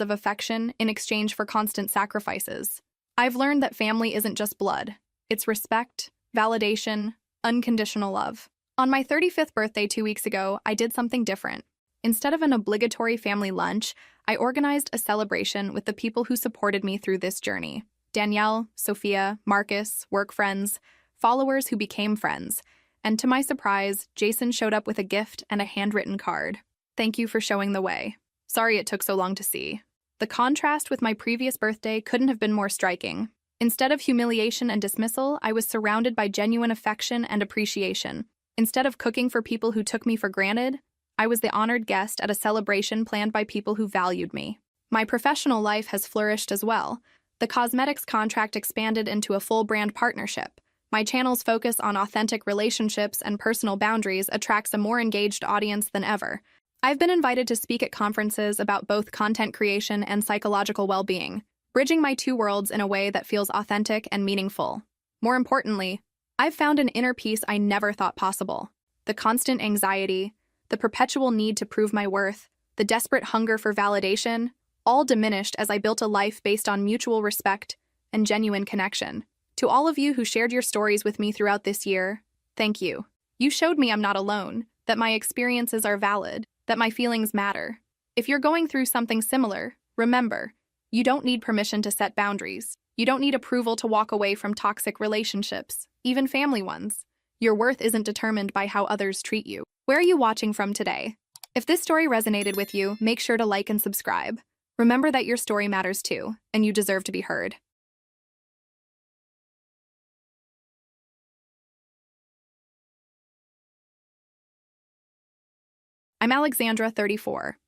of affection in exchange for constant sacrifices. I've learned that family isn't just blood. It's respect, validation, unconditional love. On my 35th birthday 2 weeks ago, I did something different. Instead of an obligatory family lunch, I organized a celebration with the people who supported me through this journey. Danielle, Sophia, Marcus, work friends, followers who became friends. And to my surprise, Jason showed up with a gift and a handwritten card. Thank you for showing the way. Sorry it took so long to see. The contrast with my previous birthday couldn't have been more striking. Instead of humiliation and dismissal, I was surrounded by genuine affection and appreciation. Instead of cooking for people who took me for granted, I was the honored guest at a celebration planned by people who valued me. My professional life has flourished as well. The cosmetics contract expanded into a full brand partnership. My channel's focus on authentic relationships and personal boundaries attracts a more engaged audience than ever. I've been invited to speak at conferences about both content creation and psychological well-being, bridging my two worlds in a way that feels authentic and meaningful. More importantly, I've found an inner peace I never thought possible. The constant anxiety, the perpetual need to prove my worth, the desperate hunger for validation, all diminished as I built a life based on mutual respect and genuine connection. To all of you who shared your stories with me throughout this year, thank you. You showed me I'm not alone, that my experiences are valid, that my feelings matter. If you're going through something similar, remember, you don't need permission to set boundaries. You don't need approval to walk away from toxic relationships, even family ones. Your worth isn't determined by how others treat you. Where are you watching from today? If this story resonated with you, make sure to like and subscribe. Remember that your story matters too, and you deserve to be heard. I'm Alexandra, 34.